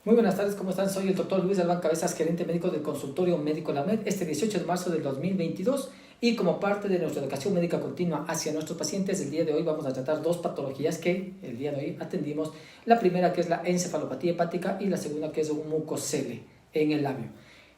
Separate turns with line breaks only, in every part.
Muy buenas tardes, ¿cómo están? Soy el doctor Luis Albán Cabezas, gerente médico del consultorio médico LAMED, este 18 de marzo del 2022, y como parte de nuestra educación médica continua hacia nuestros pacientes, el día de hoy vamos a tratar dos patologías que el día de hoy atendimos. La primera, que es la encefalopatía hepática, y la segunda, que es un mucocele en el labio.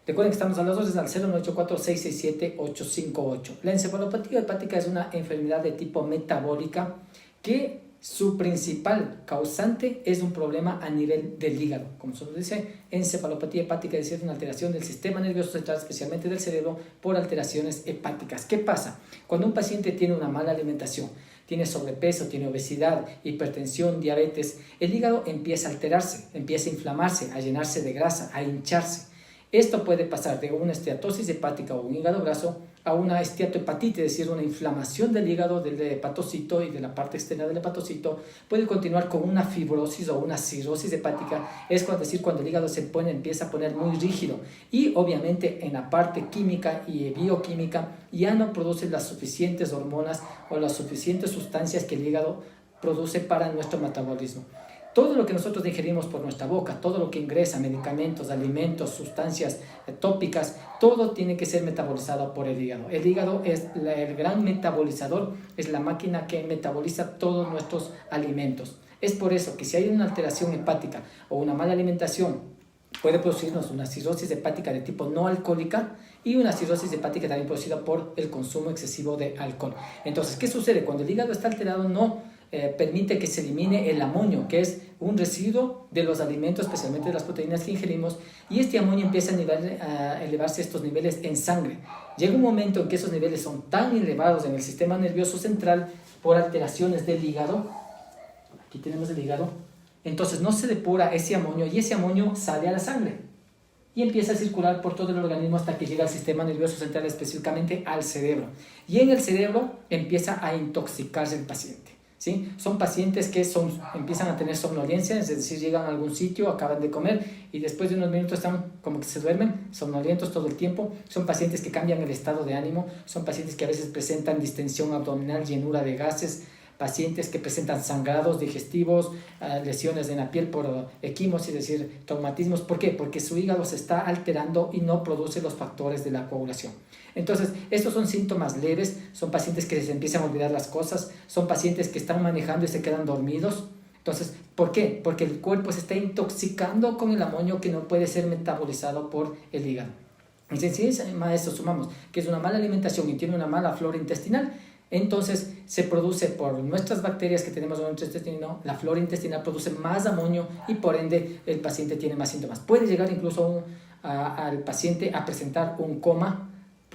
Recuerden que estamos a las órdenes al 0984-667-858. La encefalopatía hepática es una enfermedad de tipo metabólica que su principal causante es un problema a nivel del hígado. Como se nos dice, encefalopatía hepática es decir, una alteración del sistema nervioso central, especialmente del cerebro, por alteraciones hepáticas. ¿Qué pasa? Cuando un paciente tiene una mala alimentación, tiene sobrepeso, tiene obesidad, hipertensión, diabetes, el hígado empieza a alterarse, empieza a inflamarse, a llenarse de grasa, a hincharse. Esto puede pasar de una esteatosis hepática o un hígado graso a una esteatohepatitis, es decir, una inflamación del hígado, del hepatocito y de la parte externa del hepatocito. Puede continuar con una fibrosis o una cirrosis hepática, es decir, cuando el hígado empieza a poner muy rígido y obviamente en la parte química y bioquímica ya no produce las suficientes hormonas o las suficientes sustancias que el hígado produce para nuestro metabolismo. Todo lo que nosotros ingerimos por nuestra boca, todo lo que ingresa, medicamentos, alimentos, sustancias tópicas, todo tiene que ser metabolizado por el hígado. El hígado es el gran metabolizador, es la máquina que metaboliza todos nuestros alimentos. Es por eso que si hay una alteración hepática o una mala alimentación, puede producirnos una cirrosis hepática de tipo no alcohólica y una cirrosis hepática también producida por el consumo excesivo de alcohol. Entonces, ¿qué sucede? Cuando el hígado está alterado, no permite que se elimine el amonio, que es un residuo de los alimentos, especialmente de las proteínas que ingerimos, y este amonio empieza a elevarse estos niveles en sangre. Llega un momento en que esos niveles son tan elevados en el sistema nervioso central por alteraciones del hígado, aquí tenemos el hígado, entonces no se depura ese amonio y ese amonio sale a la sangre y empieza a circular por todo el organismo hasta que llega al sistema nervioso central, específicamente al cerebro, y en el cerebro empieza a intoxicarse el paciente. ¿Sí? Son pacientes que empiezan a tener somnolencia, es decir, llegan a algún sitio, acaban de comer y después de unos minutos están como que se duermen, somnolientos todo el tiempo. Son pacientes que cambian el estado de ánimo, son pacientes que a veces presentan distensión abdominal, llenura de gases, pacientes que presentan sangrados digestivos, lesiones en la piel por equimosis, es decir, traumatismos. ¿Por qué? Porque su hígado se está alterando y no produce los factores de la coagulación. Entonces, estos son síntomas leves, son pacientes que se empiezan a olvidar las cosas, son pacientes que están manejando y se quedan dormidos. Entonces, ¿por qué? Porque el cuerpo se está intoxicando con el amonio que no puede ser metabolizado por el hígado. Y si a eso sumamos que es una mala alimentación y tiene una mala flora intestinal, entonces se produce por nuestras bacterias que tenemos en nuestro intestino, la flora intestinal produce más amonio y por ende el paciente tiene más síntomas. Puede llegar incluso al paciente a presentar un coma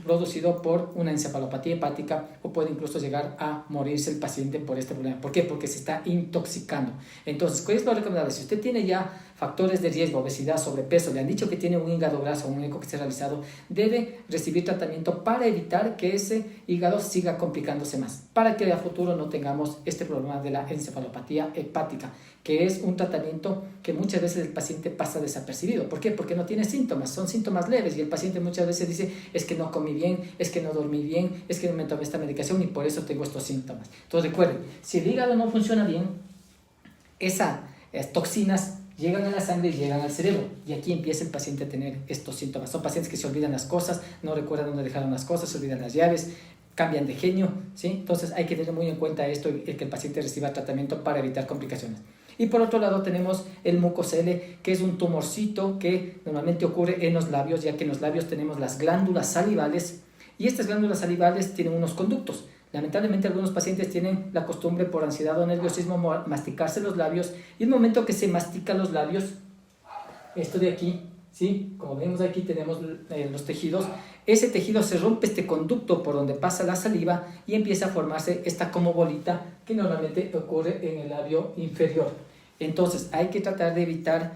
producido por una encefalopatía hepática o puede incluso llegar a morirse el paciente por este problema. ¿Por qué? Porque se está intoxicando. Entonces, ¿cuál es lo recomendable? Si usted tiene ya factores de riesgo, obesidad, sobrepeso, le han dicho que tiene un hígado graso, un eco que se ha realizado, debe recibir tratamiento para evitar que ese hígado siga complicándose más, para que a futuro no tengamos este problema de la encefalopatía hepática, que es un tratamiento que muchas veces el paciente pasa desapercibido. ¿Por qué? Porque no tiene síntomas, son síntomas leves y el paciente muchas veces dice, es que no comí bien, es que no dormí bien, es que no me tomé esta medicación y por eso tengo estos síntomas. Entonces recuerden, si el hígado no funciona bien, esas toxinas llegan a la sangre y llegan al cerebro y aquí empieza el paciente a tener estos síntomas. Son pacientes que se olvidan las cosas, no recuerdan dónde dejaron las cosas, se olvidan las llaves, cambian de genio, ¿sí? Entonces hay que tener muy en cuenta esto y que el paciente reciba tratamiento para evitar complicaciones. Y por otro lado tenemos el mucocele, que es un tumorcito que normalmente ocurre en los labios, ya que en los labios tenemos las glándulas salivales y estas glándulas salivales tienen unos conductos. Lamentablemente algunos pacientes tienen la costumbre por ansiedad o nerviosismo masticarse los labios y el momento que se mastica los labios, esto de aquí, ¿sí? Como vemos aquí tenemos los tejidos, ese tejido se rompe este conducto por donde pasa la saliva y empieza a formarse esta como bolita que normalmente ocurre en el labio inferior. Entonces hay que tratar de evitar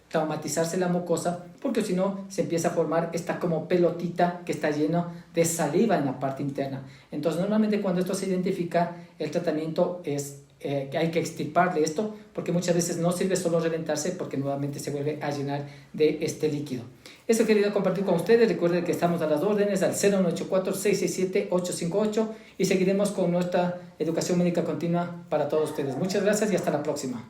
traumatizarse la mucosa porque si no se empieza a formar esta como pelotita que está lleno de saliva en la parte interna. Entonces normalmente cuando esto se identifica el tratamiento es que hay que extirparle esto porque muchas veces no sirve solo reventarse porque nuevamente se vuelve a llenar de este líquido. Eso he querido compartir con ustedes. Recuerden que estamos a las órdenes al 0984-667-858 y seguiremos con nuestra educación médica continua para todos ustedes. Muchas gracias y hasta la próxima.